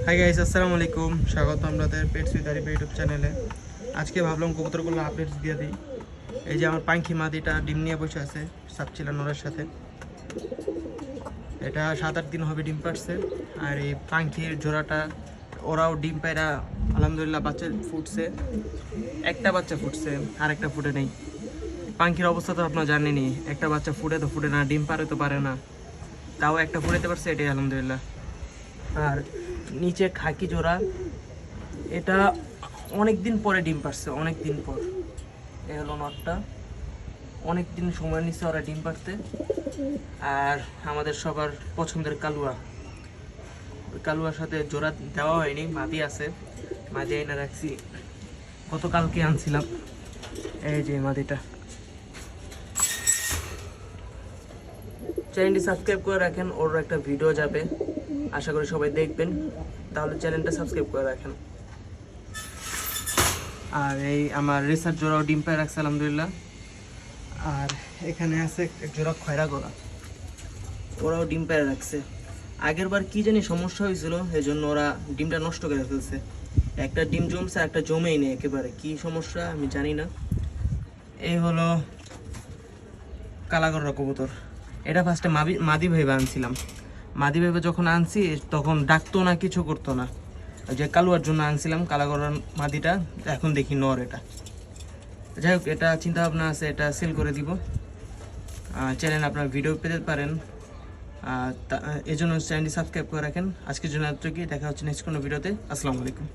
Hi guys, আসসালামু আলাইকুম। স্বাগত আপনাদের পেটস উইথ আরিফ ইউটিউব চ্যানেলে। আজকে ভাবলাম কবুতরগুলো আপডেটস দিয়ে দিই। এই যে আমার পাঙ্খি মাদিটা ডিম নিয়ে বসে আছে সাপচিলা নরের সাথে। এটা 7-8 দিন হবে ডিম পাড়ছে। আর এই পাঙ্খির জোড়াটা ওরাও ডিম পায়রা আলহামদুলিল্লাহ বাচ্চা ফুটছে। একটা বাচ্চা ফুটছে, আর একটা ফুটে নেই। পাঙ্খির অবস্থা তো আপনারা জানেনই, একটা বাচ্চা ফুটে তো ফুটে না, ডিম পারে তো পারে না। তাও একটা ফুটাতে পারছে, এটাই আলহামদুলিল্লাহ। আর নিচে খাকি জোড়া, এটা অনেক দিন পরে ডিম পারছে, অনেক দিন পর। এ হলো নটটা, অনেক দিন সময় নিচ্ছে ওরা ডিম পারতে। আর আমাদের সবার পছন্দের কালুয়া, ওই কালুয়ার সাথে জোড়া দেওয়া হয়নি, মাদি আছে। মাদি এনে রাখছি, গতকালকে আনছিলাম। এই যে মাদিটা। চ্যানেলটি সাবস্ক্রাইব করে রাখেন, ওর একটা ভিডিও যাবে, আশা করি সবাই দেখবেন। তাহলে চ্যানেলটা সাবস্ক্রাইব করে রাখেন। আর এই আমার রিসার্চ জোড়াও ডিম পায় রাখছে আলহামদুলিল্লাহ। আর এখানে আছে এক জোড়া খয়রা গলা, ওরাও ডিম পেড়ে রাখছে। আগের বার কি জানি সমস্যা হয়েছিল, এই জন্য ওরা ডিমটা নষ্ট করে ফেলছে। একটা ডিম জমছে, একটা জমেই নেই একেবারে, কি সমস্যা আমি জানি না। এই হলো কালাগররা কবুতর। এটা ফার্স্টে মাদি ভেবে আনছিলাম। মাদি ভেবে যখন আনছি তখন ডাকতো না, কিছু করতো না। ওই যে কালুয়ার জন্য আনছিলাম কালাগরর মাদিটা, এখন দেখি নর এটা। যাই হোক, এটা চিন্তা ভাবনা আছে, এটা সেল করে দিব। চ্যানেল আপনার ভিডিও পেতে পারেন, এই জন্য চ্যানেলটি সাবস্ক্রাইব করে রাখেন। আজকের জন্য এতটুকুই, দেখা হচ্ছে নেক্সট কোনো ভিডিওতে। আসসালামু আলাইকুম।